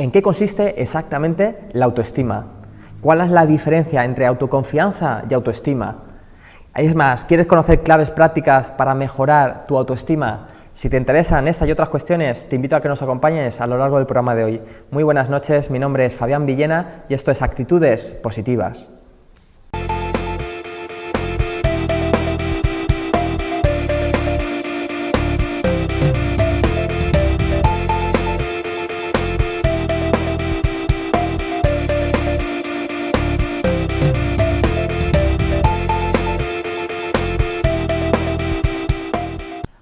¿En qué consiste exactamente la autoestima? ¿Cuál es la diferencia entre autoconfianza y autoestima? Es más, ¿quieres conocer claves prácticas para mejorar tu autoestima? Si te interesan estas y otras cuestiones, te invito a que nos acompañes a lo largo del programa de hoy. Muy buenas noches, mi nombre es Fabián Villena y esto es Actitudes Positivas.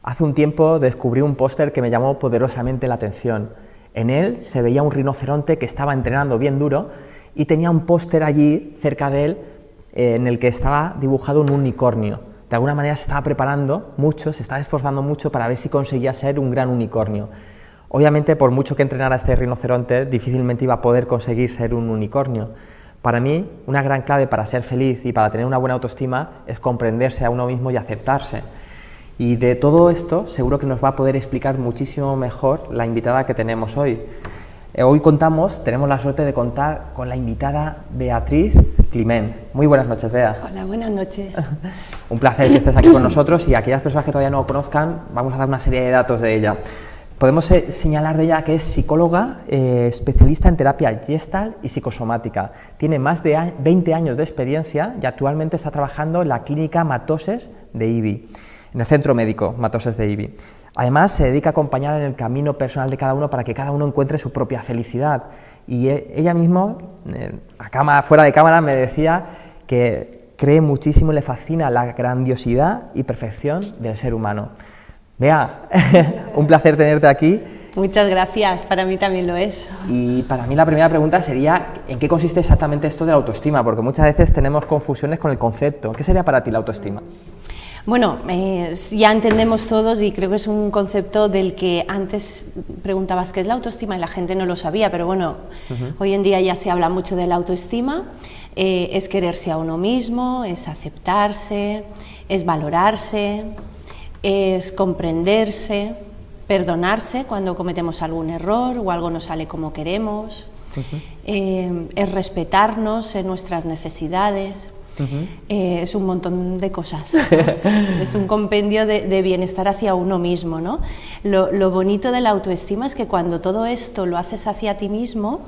Hace un tiempo descubrí un póster que me llamó poderosamente la atención. En él se veía un rinoceronte que estaba entrenando bien duro y tenía un póster allí cerca de él en el que estaba dibujado un unicornio. De alguna manera se estaba preparando mucho, se estaba esforzando mucho para ver si conseguía ser un gran unicornio. Obviamente, por mucho que entrenara a este rinoceronte, difícilmente iba a poder conseguir ser un unicornio. Para mí, una gran clave para ser feliz y para tener una buena autoestima es comprenderse a uno mismo y aceptarse. Y de todo esto seguro que nos va a poder explicar muchísimo mejor la invitada que tenemos hoy. Hoy tenemos la suerte de contar con la invitada Beatriz Climent. Muy buenas noches, Bea. Hola, buenas noches. Un placer que estés aquí con nosotros y a aquellas personas que todavía no conozcan, vamos a dar una serie de datos de ella. Podemos señalar de ella que es psicóloga, especialista en terapia Gestalt y psicosomática. Tiene más de 20 años de experiencia y actualmente está trabajando en la clínica Matoses de IBI. En el centro médico Matoses de IBI. Además, se dedica a acompañar en el camino personal de cada uno para que cada uno encuentre su propia felicidad. Y ella misma, fuera de cámara, me decía que cree muchísimo y le fascina la grandiosidad y perfección del ser humano. Bea, un placer tenerte aquí. Muchas gracias, para mí también lo es. Y para mí la primera pregunta sería, ¿en qué consiste exactamente esto de la autoestima? Porque muchas veces tenemos confusiones con el concepto. ¿Qué sería para ti la autoestima? Bueno, ya entendemos todos y creo que es un concepto del que antes preguntabas qué es la autoestima y la gente no lo sabía, pero bueno, hoy en día ya se habla mucho de la autoestima, es quererse a uno mismo, es aceptarse, es valorarse, es comprenderse, perdonarse cuando cometemos algún error o algo no sale como queremos, es respetarnos en nuestras necesidades. Es un montón de cosas, ¿no? Es un compendio de bienestar hacia uno mismo, ¿no? Lo bonito de la autoestima es que cuando todo esto lo haces hacia ti mismo,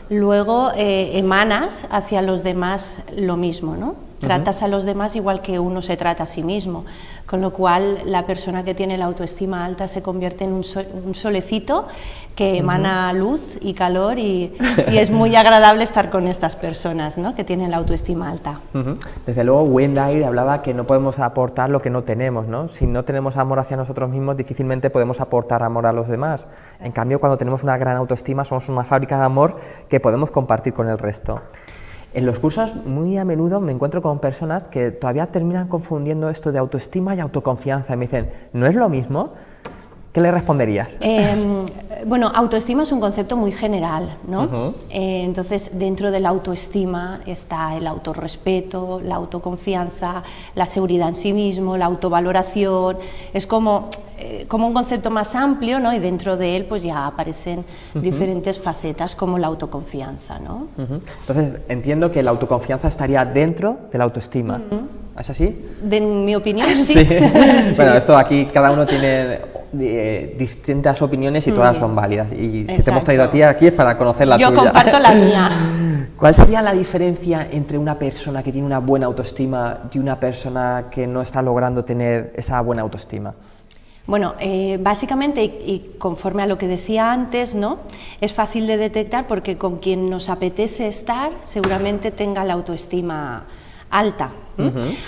luego emanas hacia los demás lo mismo, ¿no? Tratas a los demás igual que uno se trata a sí mismo, con lo cual la persona que tiene la autoestima alta se convierte en un solecito que emana luz y calor y es muy agradable estar con estas personas, ¿no?, que tienen la autoestima alta. Desde luego, Wayne Dyer hablaba que no podemos aportar lo que no tenemos, ¿no? Si no tenemos amor hacia nosotros mismos, difícilmente podemos aportar amor a los demás. En cambio, cuando tenemos una gran autoestima, somos una fábrica de amor que podemos compartir con el resto. En los cursos muy a menudo me encuentro con personas que todavía terminan confundiendo esto de autoestima y autoconfianza y me dicen, ¿no es lo mismo? ¿Qué le responderías? Bueno, autoestima es un concepto muy general, ¿no? Entonces, dentro de la autoestima está el autorrespeto, la autoconfianza, la seguridad en sí mismo, la autovaloración, es como un concepto más amplio, ¿no? Y dentro de él pues ya aparecen diferentes facetas como la autoconfianza, ¿no? Entonces, entiendo que la autoconfianza estaría dentro de la autoestima. ¿Es así? En mi opinión, sí. Sí. Bueno, esto aquí cada uno tiene distintas opiniones y todas son válidas. Y si te hemos traído a ti aquí es para conocer la tuya. Yo comparto la mía. ¿Cuál sería la diferencia entre una persona que tiene una buena autoestima y una persona que no está logrando tener esa buena autoestima? Bueno, básicamente, y conforme a lo que decía antes, ¿no?, es fácil de detectar porque con quien nos apetece estar seguramente tenga la autoestima alta.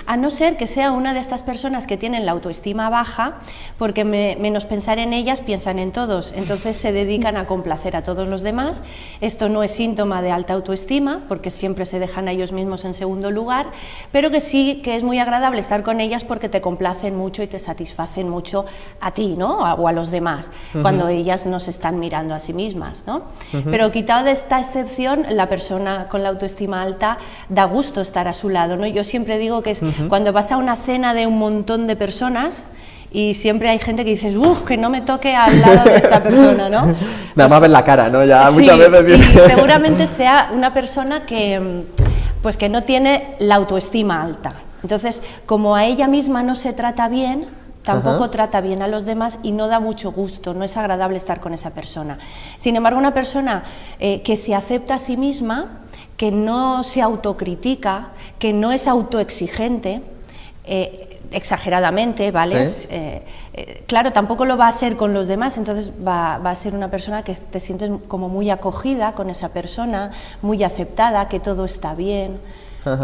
A no ser que sea una de estas personas que tienen la autoestima baja, porque menos pensar en ellas piensan en todos, entonces se dedican a complacer a todos los demás. Esto no es síntoma de alta autoestima, porque siempre se dejan a ellos mismos en segundo lugar, pero que sí que es muy agradable estar con ellas porque te complacen mucho y te satisfacen mucho a ti, ¿no?, o a los demás, cuando ellas no se están mirando a sí mismas, ¿no? Pero quitado de esta excepción, la persona con la autoestima alta da gusto estar a su lado, ¿no? Yo siempre digo que es cuando vas a una cena de un montón de personas y siempre hay gente que dices, que no me toque al lado de esta persona, ¿no? Nada más ver la cara, ¿no? Ya muchas veces... Y seguramente sea una persona que, pues que no tiene la autoestima alta. Entonces, como a ella misma no se trata bien, tampoco trata bien a los demás y no da mucho gusto, no es agradable estar con esa persona. Sin embargo, una persona que se acepta a sí misma, que no se autocritica, que no es autoexigente, exageradamente, ¿vale? ¿Sí? Claro, tampoco lo va a ser con los demás, entonces va a ser una persona que te sientes como muy acogida con esa persona, muy aceptada, que todo está bien.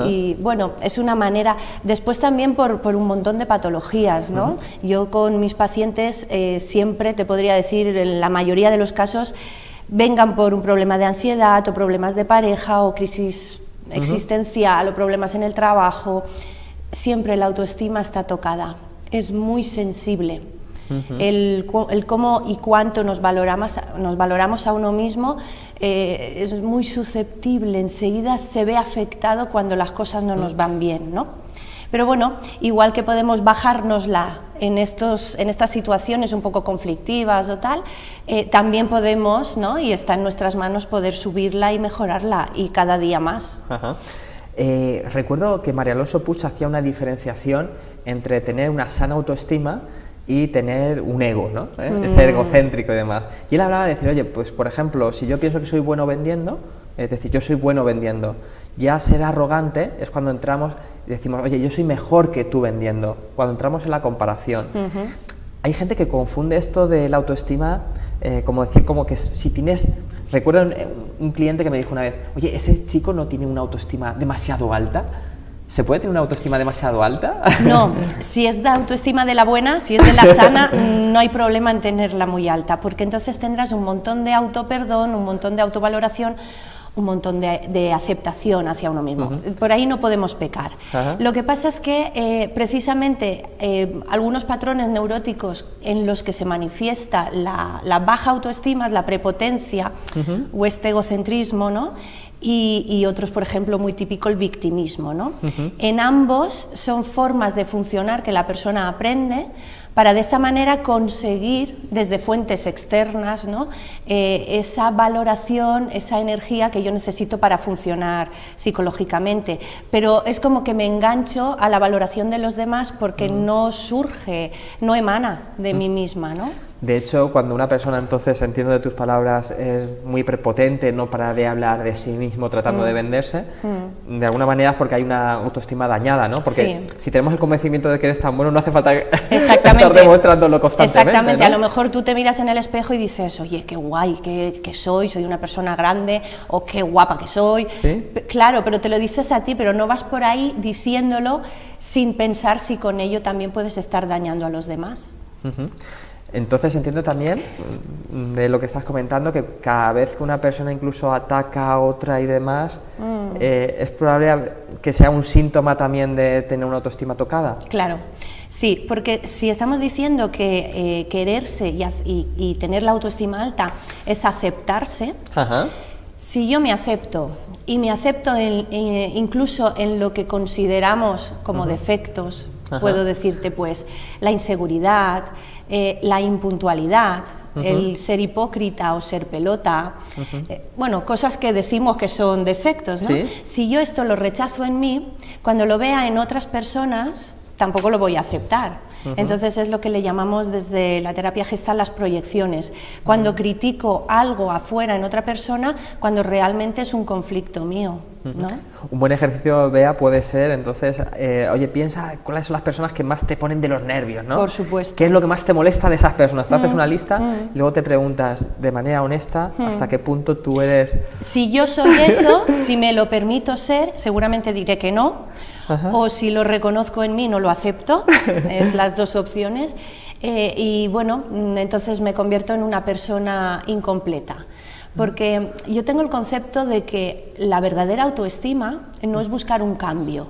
Y bueno, es una manera, después también por un montón de patologías, ¿no? Yo con mis pacientes siempre te podría decir, en la mayoría de los casos, vengan por un problema de ansiedad o problemas de pareja o crisis existencial o problemas en el trabajo, siempre la autoestima está tocada, es muy sensible. El cómo y cuánto nos valoramos a uno mismo es muy susceptible, enseguida se ve afectado cuando las cosas no nos van bien, ¿no? Pero bueno, igual que podemos bajárnosla en estas situaciones un poco conflictivas o tal, también podemos, ¿no? Y está en nuestras manos poder subirla y mejorarla, y cada día más. Recuerdo que María Alonso Puig hacía una diferenciación entre tener una sana autoestima y tener un ego, ¿no? Ser egocéntrico y demás. Y él hablaba de decir, oye, pues por ejemplo, si yo pienso que soy bueno vendiendo, es decir, yo soy bueno vendiendo, ya ser arrogante es cuando entramos y decimos, oye, yo soy mejor que tú vendiendo, cuando entramos en la comparación. Hay gente que confunde esto de la autoestima, como decir, como que si tienes... Recuerdo un cliente que me dijo una vez, oye, ese chico no tiene una autoestima demasiado alta. ¿Se puede tener una autoestima demasiado alta? No, si es de autoestima de la buena, si es de la sana, no hay problema en tenerla muy alta, porque entonces tendrás un montón de autoperdón, un montón de autovaloración, un montón de aceptación hacia uno mismo. Por ahí no podemos pecar. Lo que pasa es que precisamente algunos patrones neuróticos en los que se manifiesta la baja autoestima, la prepotencia o este egocentrismo, ¿no? Y otros, por ejemplo, muy típico, el victimismo, ¿no? En ambos son formas de funcionar que la persona aprende para de esa manera conseguir desde fuentes externas, ¿no? Esa valoración, esa energía que yo necesito para funcionar psicológicamente, pero es como que me engancho a la valoración de los demás porque no surge, no emana de mí misma, ¿no? De hecho, cuando una persona, entonces, entiendo de tus palabras, es muy prepotente, no para de hablar de sí mismo tratando de venderse, de alguna manera es porque hay una autoestima dañada, ¿no? Porque si tenemos el convencimiento de que eres tan bueno, no hace falta estar demostrándolo constantemente. Exactamente, ¿no? A lo mejor tú te miras en el espejo y dices, oye, qué guay que soy una persona grande, o qué guapa que soy. ¿Sí? Claro, pero te lo dices a ti, pero no vas por ahí diciéndolo sin pensar si con ello también puedes estar dañando a los demás. Entonces entiendo también de lo que estás comentando que cada vez que una persona incluso ataca a otra y demás, es probable que sea un síntoma también de tener una autoestima tocada. Claro, sí, porque si estamos diciendo que quererse y tener la autoestima alta es aceptarse, si yo me acepto y me acepto incluso en lo que consideramos como defectos, puedo decirte pues la inseguridad, la impuntualidad, el ser hipócrita o ser pelota, bueno, cosas que decimos que son defectos, ¿no? ¿Sí? Si yo esto lo rechazo en mí, cuando lo vea en otras personas, tampoco lo voy a aceptar. Entonces es lo que le llamamos desde la terapia gestal las proyecciones. Cuando critico algo afuera en otra persona, cuando realmente es un conflicto mío, ¿no? Un buen ejercicio, Bea, puede ser, entonces, oye, piensa cuáles son las personas que más te ponen de los nervios, ¿no? Por supuesto. ¿Qué es lo que más te molesta de esas personas? Te haces una lista y luego te preguntas de manera honesta hasta qué punto tú eres... Si yo soy eso, si me lo permito ser, seguramente diré que no. O si lo reconozco en mí, no lo acepto, es las dos opciones, y bueno, entonces me convierto en una persona incompleta, porque yo tengo el concepto de que la verdadera autoestima no es buscar un cambio,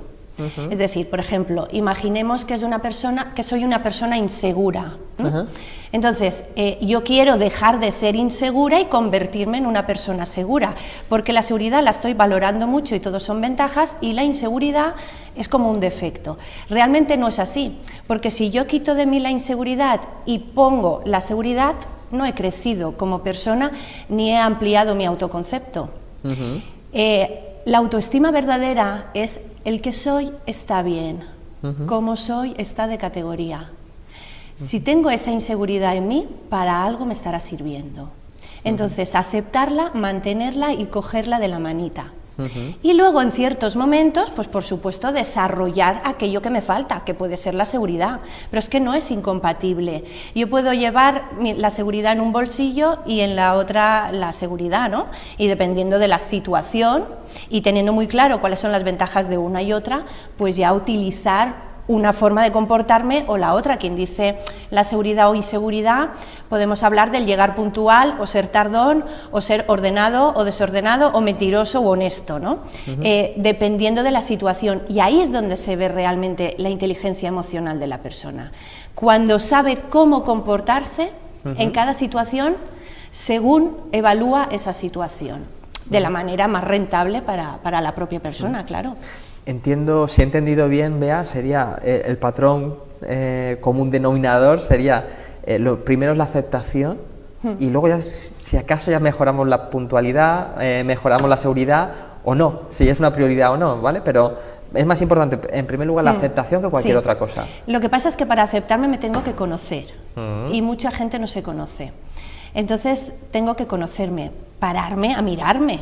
Es decir, por ejemplo, imaginemos que soy una persona insegura, ¿no? Entonces, yo quiero dejar de ser insegura y convertirme en una persona segura, porque la seguridad la estoy valorando mucho y todos son ventajas, y la inseguridad es como un defecto. Realmente no es así, porque si yo quito de mí la inseguridad y pongo la seguridad, no he crecido como persona ni he ampliado mi autoconcepto. La autoestima verdadera es el que soy está bien, como soy está de categoría. Si tengo esa inseguridad en mí, para algo me estará sirviendo. Entonces, aceptarla, mantenerla y cogerla de la manita. Y luego, en ciertos momentos, pues por supuesto, desarrollar aquello que me falta, que puede ser la seguridad, pero es que no es incompatible. Yo puedo llevar la seguridad en un bolsillo y en la otra la seguridad, ¿no? Y dependiendo de la situación y teniendo muy claro cuáles son las ventajas de una y otra, pues ya utilizar una forma de comportarme o la otra. Quien dice la seguridad o inseguridad, podemos hablar del llegar puntual o ser tardón, o ser ordenado o desordenado, o mentiroso o honesto, ¿no? Dependiendo de la situación, y ahí es donde se ve realmente la inteligencia emocional de la persona, cuando sabe cómo comportarse en cada situación según evalúa esa situación, de la manera más rentable para la propia persona, claro. Entiendo, si he entendido bien, Bea, sería el patrón común denominador, sería lo primero es la aceptación, y luego ya, si acaso ya mejoramos la puntualidad, mejoramos la seguridad o no, si es una prioridad o no, ¿vale? Pero es más importante, en primer lugar, la aceptación que cualquier otra cosa. Lo que pasa es que para aceptarme me tengo que conocer, y mucha gente no se conoce. Entonces tengo que conocerme, pararme a mirarme.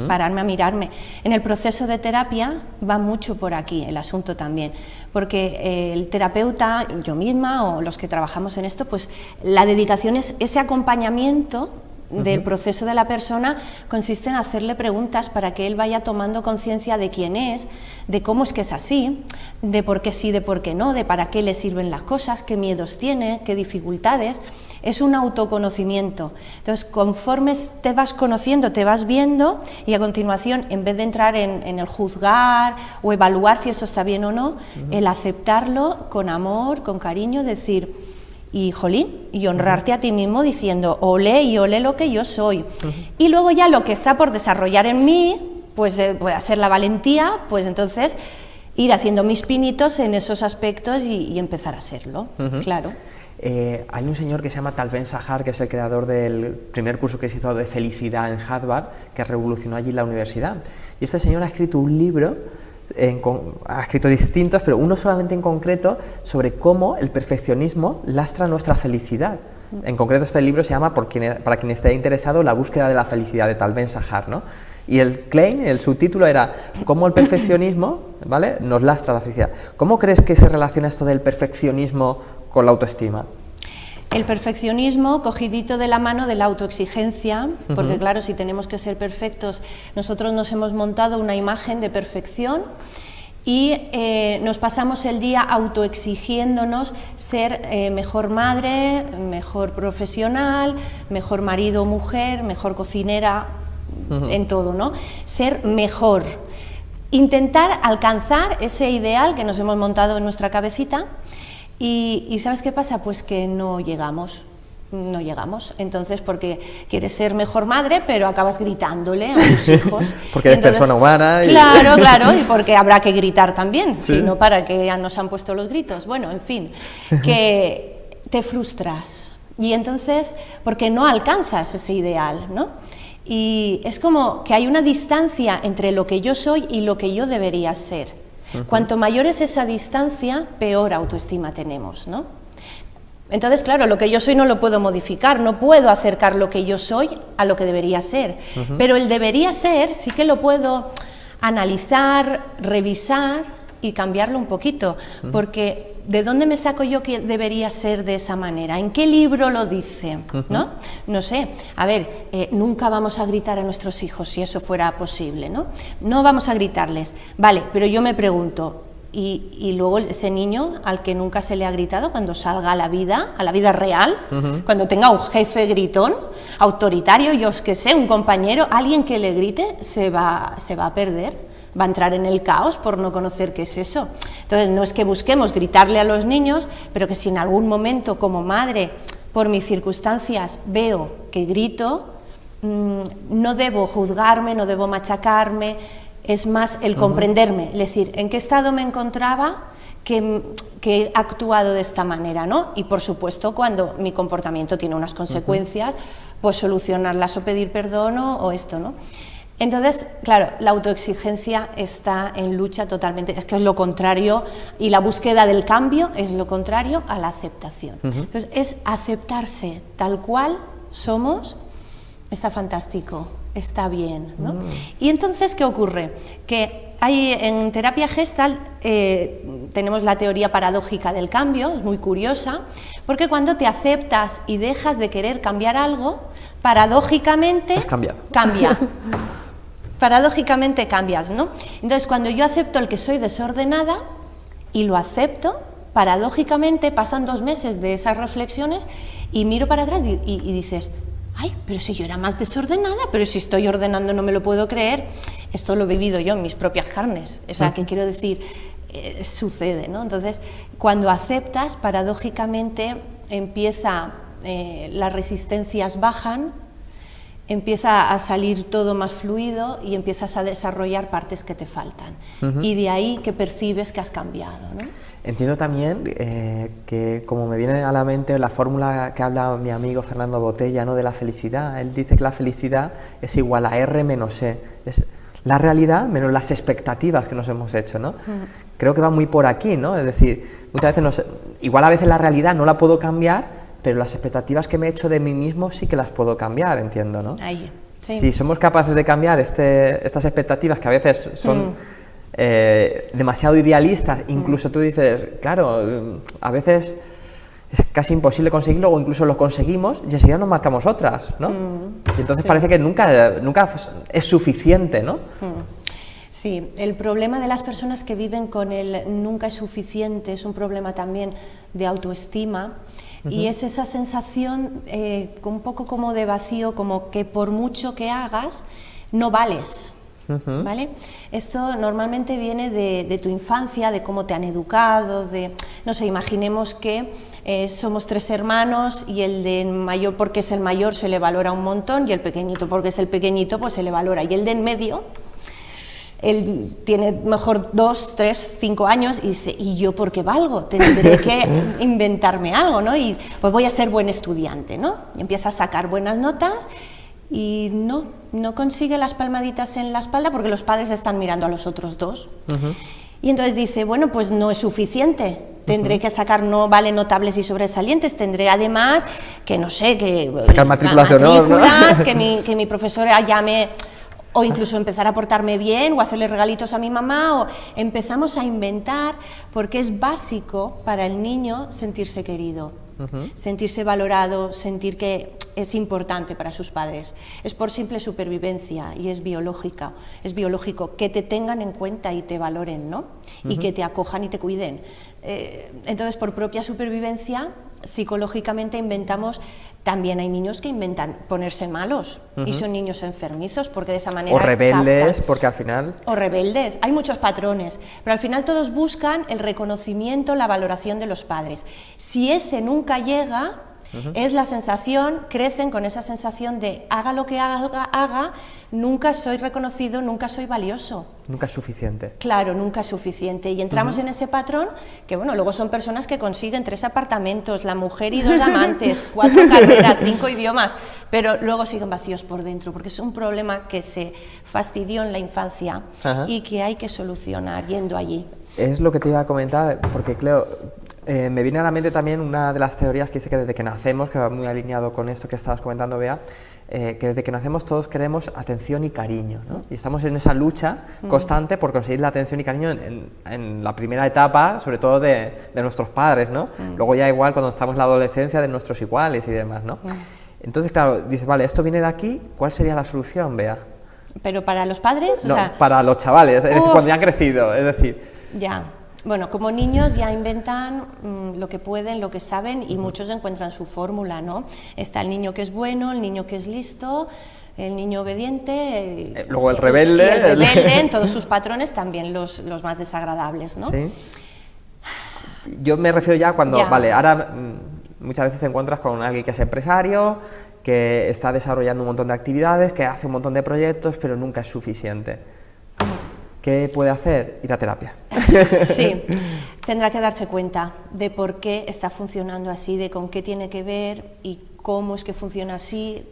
Pararme a mirarme. En el proceso de terapia va mucho por aquí el asunto también, porque el terapeuta, yo misma o los que trabajamos en esto, pues la dedicación es ese acompañamiento del proceso de la persona, consiste en hacerle preguntas para que él vaya tomando conciencia de quién es, de cómo es que es así, de por qué sí, de por qué no, de para qué le sirven las cosas, qué miedos tiene, qué dificultades. Es un autoconocimiento. Entonces, conforme te vas conociendo, te vas viendo, y a continuación, en vez de entrar en el juzgar o evaluar si eso está bien o no, el aceptarlo con amor, con cariño, decir, y jolín, y honrarte a ti mismo diciendo, olé y olé lo que yo soy. Y luego ya lo que está por desarrollar en mí, pues puede ser la valentía, pues entonces ir haciendo mis pinitos en esos aspectos y empezar a serlo, claro. Hay un señor que se llama Tal Ben-Shahar, que es el creador del primer curso que se hizo de felicidad en Harvard, que revolucionó allí la universidad. Y este señor ha escrito un libro, ha escrito distintos, pero uno solamente en concreto, sobre cómo el perfeccionismo lastra nuestra felicidad. En concreto, este libro se llama, para quien esté interesado, La búsqueda de la felicidad, de Tal Ben-Shahar, ¿no? Y el claim, el subtítulo era cómo el perfeccionismo, ¿vale?, nos lastra la felicidad. ¿Cómo crees que se relaciona esto del perfeccionismo con la autoestima? El perfeccionismo cogidito de la mano de la autoexigencia, porque claro, si tenemos que ser perfectos, nosotros nos hemos montado una imagen de perfección y nos pasamos el día autoexigiéndonos ser mejor madre, mejor profesional, mejor marido o mujer, mejor cocinera, en todo, ¿no? Ser mejor, intentar alcanzar ese ideal que nos hemos montado en nuestra cabecita. Y ¿sabes qué pasa? Pues que no llegamos, entonces porque quieres ser mejor madre, pero acabas gritándole a tus hijos. Porque eres persona humana. Claro, y porque habrá que gritar también, ¿sí? Si no, ¿para qué ya nos han puesto los gritos? Bueno, en fin, que te frustras, y entonces, porque no alcanzas ese ideal, ¿no? Y es como que hay una distancia entre lo que yo soy y lo que yo debería ser. Cuanto mayor es esa distancia, peor autoestima tenemos, ¿no? Entonces, claro, lo que yo soy no lo puedo modificar, no puedo acercar lo que yo soy a lo que debería ser, pero el debería ser sí que lo puedo analizar, revisar y cambiarlo un poquito, porque ¿de dónde me saco yo que debería ser de esa manera? ¿En qué libro lo dice? ¿No? No sé, a ver, nunca vamos a gritar a nuestros hijos si eso fuera posible, ¿no? No vamos a gritarles, vale, pero yo me pregunto, y luego ese niño al que nunca se le ha gritado, cuando salga a la vida real, cuando tenga un jefe gritón, autoritario, yo que sé, un compañero, alguien que le grite, se va a perder, va a entrar en el caos por no conocer qué es eso. Entonces, no es que busquemos gritarle a los niños, pero que si en algún momento como madre, por mis circunstancias, veo que grito, no debo juzgarme, no debo machacarme, es más el comprenderme, es decir, en qué estado me encontraba que he actuado de esta manera, ¿no? Y por supuesto, cuando mi comportamiento tiene unas consecuencias, pues solucionarlas o pedir perdón o esto, ¿no? Entonces, claro, la autoexigencia está en lucha totalmente, es que es lo contrario, y la búsqueda del cambio es lo contrario a la aceptación. Entonces, es aceptarse tal cual somos, está fantástico, está bien, ¿no? Y entonces, ¿qué ocurre? Que hay, en terapia Gestalt tenemos la teoría paradójica del cambio, es muy curiosa, porque cuando te aceptas y dejas de querer cambiar algo, paradójicamente cambia. Paradójicamente cambias, ¿no? Entonces, cuando yo acepto el que soy desordenada y lo acepto, paradójicamente pasan 2 meses de esas reflexiones y miro para atrás y dices, ay, pero si yo era más desordenada, pero si estoy ordenando no me lo puedo creer. Esto lo he vivido yo en mis propias carnes, o sea, que quiero decir, sucede, ¿no? Entonces, cuando aceptas, paradójicamente empieza, las resistencias bajan, empieza a salir todo más fluido y empiezas a desarrollar partes que te faltan. Y de ahí que percibes que has cambiado, ¿no? Entiendo también que, como me viene a la mente la fórmula que habla mi amigo Fernando Botella, ¿no?, de la felicidad. Él dice que la felicidad es igual a R menos E. Es la realidad menos las expectativas que nos hemos hecho, ¿no? Creo que va muy por aquí, ¿no? Es decir, muchas veces igual a veces la realidad no la puedo cambiar, pero las expectativas que me he hecho de mí mismo sí que las puedo cambiar, entiendo, ¿no? Ahí, sí. Si somos capaces de cambiar estas expectativas que a veces son demasiado idealistas, incluso tú dices, claro, a veces es casi imposible conseguirlo, o incluso lo conseguimos y enseguida nos marcamos otras, ¿no? Y entonces parece que nunca es suficiente, ¿no? Sí, el problema de las personas que viven con el nunca es suficiente es un problema también de autoestima. Y es esa sensación un poco como de vacío, como que por mucho que hagas, no vales, ¿vale? Esto normalmente viene de tu infancia, de cómo te han educado, no sé, imaginemos que somos 3 hermanos y el de mayor, porque es el mayor, se le valora un montón, y el pequeñito, porque es el pequeñito, pues se le valora, y el de en medio, él tiene mejor 2, 3, 5 años y dice, ¿y yo por qué valgo? Tendré que inventarme algo, ¿no? Y pues voy a ser buen estudiante, ¿no? Y empieza a sacar buenas notas y no consigue las palmaditas en la espalda porque los padres están mirando a los otros 2. Y entonces dice, bueno, pues no es suficiente, tendré que sacar, no vale notables y sobresalientes, tendré además que, no sé, que sacar matrículas de honor, ¿no? que mi profesora llame, o incluso empezar a portarme bien, o hacerle regalitos a mi mamá, o empezamos a inventar, porque es básico para el niño sentirse querido, sentirse valorado, sentir que es importante para sus padres. Es por simple supervivencia y es biológico que te tengan en cuenta y te valoren, ¿no? Y que te acojan y te cuiden. Entonces, por propia supervivencia, psicológicamente inventamos. También hay niños que inventan ponerse malos y son niños enfermizos porque de esa manera... O rebeldes, captan. Porque al final... O rebeldes, hay muchos patrones, pero al final todos buscan el reconocimiento, la valoración de los padres. Si ese nunca llega, es la sensación, crecen con esa sensación de haga lo que haga, nunca soy reconocido, nunca soy valioso. Nunca es suficiente. Claro, nunca es suficiente. Y entramos en ese patrón que, bueno, luego son personas que consiguen 3 apartamentos, la mujer y 2 amantes, 4 carreras, 5 idiomas, pero luego siguen vacíos por dentro, porque es un problema que se fastidió en la infancia y que hay que solucionar yendo allí. Es lo que te iba a comentar, porque claro, me viene a la mente también una de las teorías que dice que desde que nacemos, que va muy alineado con esto que estabas comentando, Bea, que desde que nacemos todos queremos atención y cariño, ¿no? Y estamos en esa lucha constante por conseguir la atención y cariño en la primera etapa, sobre todo de nuestros padres, ¿no? Luego ya igual cuando estamos en la adolescencia de nuestros iguales y demás, ¿no? Entonces, claro, dices, vale, esto viene de aquí, ¿cuál sería la solución, Bea? ¿Pero para los padres? No, o sea, para los chavales, cuando ya han crecido, es decir... Ya. Bueno, como niños ya inventan lo que pueden, lo que saben, y muchos encuentran su fórmula, ¿no? Está el niño que es bueno, el niño que es listo, El niño obediente, luego el rebelde. Y el rebelde en todos sus patrones, también los más desagradables, ¿no? Sí. Yo me refiero ya cuando, vale, ahora muchas veces te encuentras con alguien que es empresario, que está desarrollando un montón de actividades, que hace un montón de proyectos, pero nunca es suficiente. ¿Qué puede hacer? Ir a terapia. Sí, tendrá que darse cuenta de por qué está funcionando así, de con qué tiene que ver y cómo es que funciona así.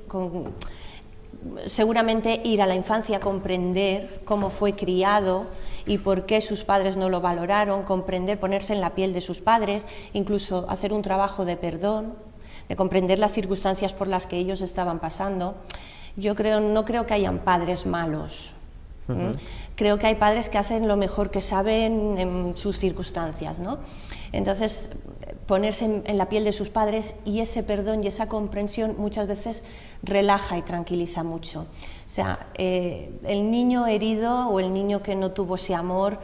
Seguramente ir a la infancia, comprender cómo fue criado y por qué sus padres no lo valoraron, comprender, ponerse en la piel de sus padres, incluso hacer un trabajo de perdón, de comprender las circunstancias por las que ellos estaban pasando. Yo no creo que hayan padres malos. Creo que hay padres que hacen lo mejor que saben en sus circunstancias, ¿no? Entonces, ponerse en la piel de sus padres y ese perdón y esa comprensión muchas veces relaja y tranquiliza mucho. O sea, el niño herido o el niño que no tuvo ese amor,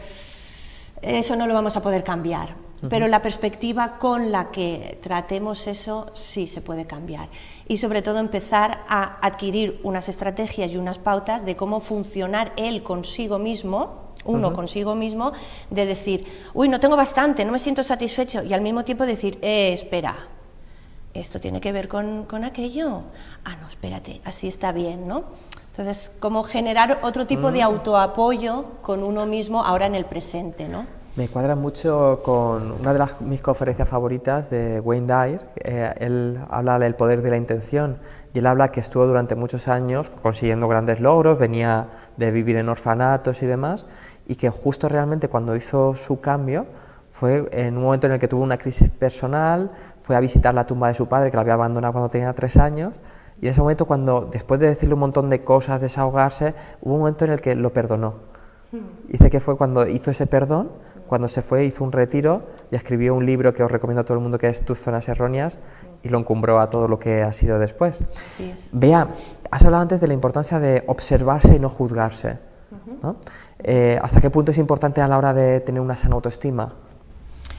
eso no lo vamos a poder cambiar. Pero la perspectiva con la que tratemos eso sí se puede cambiar. Y sobre todo empezar a adquirir unas estrategias y unas pautas de cómo funcionar él consigo mismo, consigo mismo, de decir, uy, no tengo bastante, no me siento satisfecho, y al mismo tiempo decir, espera, esto tiene que ver con aquello, no, espérate, así está bien, ¿no? Entonces, como generar otro tipo de autoapoyo con uno mismo ahora en el presente, ¿no? Me cuadra mucho con una de mis conferencias favoritas de Wayne Dyer. Él habla del poder de la intención y él habla que estuvo durante muchos años consiguiendo grandes logros, venía de vivir en orfanatos y demás, y que justo realmente cuando hizo su cambio fue en un momento en el que tuvo una crisis personal, fue a visitar la tumba de su padre que la había abandonado cuando tenía 3 años, y en ese momento, cuando después de decirle un montón de cosas, desahogarse, hubo un momento en el que lo perdonó. Dice que fue cuando hizo ese perdón, cuando se fue, hizo un retiro y escribió un libro que os recomiendo a todo el mundo, que es Tus zonas erróneas, y lo encumbró a todo lo que ha sido después. Yes. Bea, has hablado antes de la importancia de observarse y no juzgarse, ¿no? ¿Hasta qué punto es importante a la hora de tener una sana autoestima?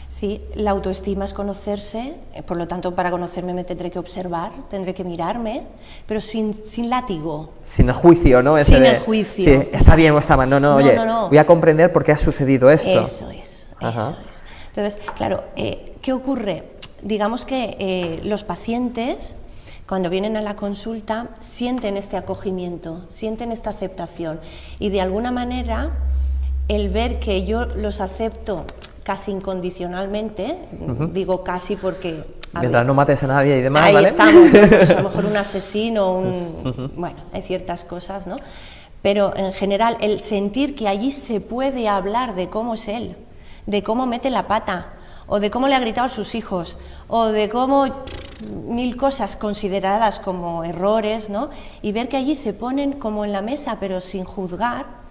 Sí, la autoestima es conocerse, por lo tanto, para conocerme me tendré que observar, tendré que mirarme, pero sin látigo. Sin el juicio, ¿no? Sin el juicio. Sí, está bien o está mal, no, oye, voy a comprender por qué ha sucedido esto. Eso es. Entonces, claro, ¿qué ocurre? Digamos que los pacientes, cuando vienen a la consulta, sienten este acogimiento, sienten esta aceptación, y de alguna manera, el ver que yo los acepto casi incondicionalmente, digo casi porque... Mientras no mates a nadie y demás, ahí ¿vale? estamos, pues, a lo mejor un asesino, bueno, hay ciertas cosas, ¿no? Pero en general, el sentir que allí se puede hablar de cómo es él, de cómo mete la pata, o de cómo le ha gritado a sus hijos, o de cómo 1000 cosas consideradas como errores, ¿no? Y ver que allí se ponen como en la mesa, pero sin juzgar,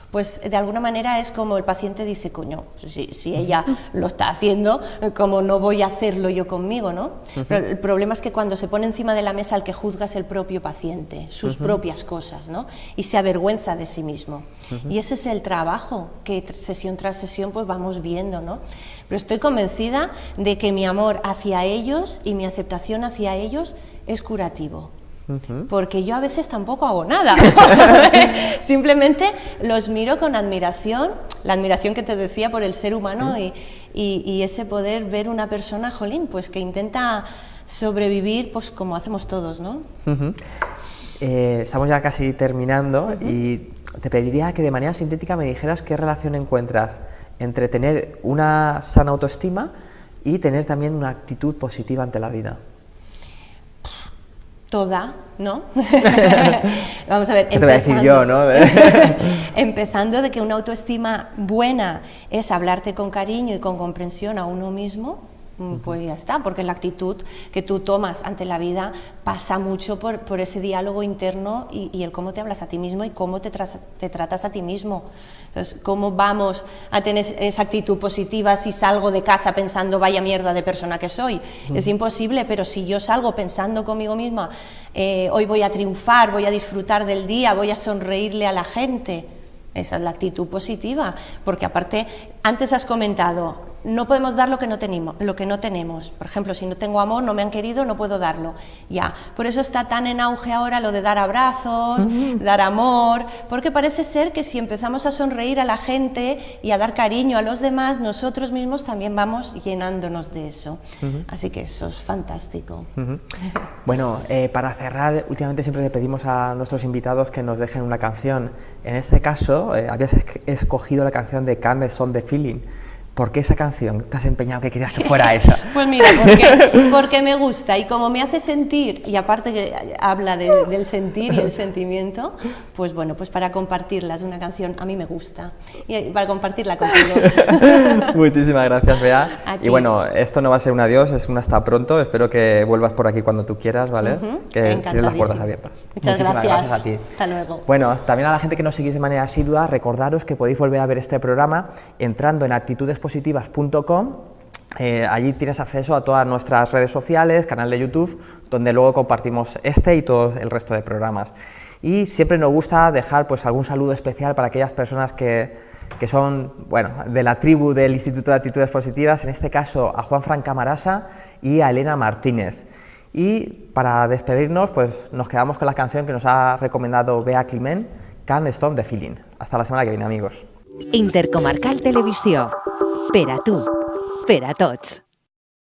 pues de alguna manera es como el paciente dice, coño, si ella lo está haciendo, como no voy a hacerlo yo conmigo, ¿no? Pero el problema es que cuando se pone encima de la mesa, el que juzga es el propio paciente, sus propias cosas, ¿no? Y se avergüenza de sí mismo. Y ese es el trabajo que sesión tras sesión pues vamos viendo, ¿no? Pero estoy convencida de que mi amor hacia ellos y mi aceptación hacia ellos es curativo. Porque yo a veces tampoco hago nada, simplemente los miro con admiración, la admiración que te decía por el ser humano, y ese poder ver una persona, jolín, pues que intenta sobrevivir pues como hacemos todos, ¿no? Estamos ya casi terminando y te pediría que de manera sintética me dijeras qué relación encuentras entre tener una sana autoestima y tener también una actitud positiva ante la vida. Toda, ¿no? Vamos a ver. ¿Qué te voy a decir yo, no? Empezando de que una autoestima buena es hablarte con cariño y con comprensión a uno mismo, pues ya está, porque la actitud que tú tomas ante la vida pasa mucho por ese diálogo interno y el cómo te hablas a ti mismo y cómo te tratas a ti mismo. Entonces, ¿cómo vamos a tener esa actitud positiva si salgo de casa pensando vaya mierda de persona que soy? Es imposible, pero si yo salgo pensando conmigo misma, hoy voy a triunfar, voy a disfrutar del día, voy a sonreírle a la gente, esa es la actitud positiva, porque aparte, antes has comentado, no podemos dar lo que no tenemos. Por ejemplo, si no tengo amor, no me han querido, no puedo darlo. Ya, por eso está tan en auge ahora lo de dar abrazos, dar amor, porque parece ser que si empezamos a sonreír a la gente y a dar cariño a los demás, nosotros mismos también vamos llenándonos de eso. Así que eso es fantástico. Bueno, para cerrar, últimamente siempre le pedimos a nuestros invitados que nos dejen una canción. En este caso, habías escogido la canción de Can't Stop the Feeling. ¿Por qué esa canción? ¿Te has empeñado que querías que fuera esa? Pues mira, porque me gusta y como me hace sentir, y aparte que habla del sentir y el sentimiento, pues bueno, pues para compartirla, es una canción, a mí me gusta, y para compartirla con todos. Muchísimas gracias, Bea. A ti. Y bueno, esto no va a ser un adiós, es un hasta pronto, espero que vuelvas por aquí cuando tú quieras, ¿vale? Que tienes las puertas abiertas. Muchas gracias a ti. Hasta luego. Bueno, también a la gente que nos seguís de manera asidua, recordaros que podéis volver a ver este programa entrando en actitudespositivas.com. Allí tienes acceso a todas nuestras redes sociales, canal de YouTube, donde luego compartimos este y todo el resto de programas. Y siempre nos gusta dejar pues algún saludo especial para aquellas personas que son, bueno, de la tribu del Instituto de Actitudes Positivas, en este caso a Juanfran Camarasa y a Elena Martínez. Y para despedirnos, pues nos quedamos con la canción que nos ha recomendado Bea Climent, Can't Stop the Feeling. Hasta la semana que viene, amigos. Intercomarcal Televisió. Per a tu, per a tots.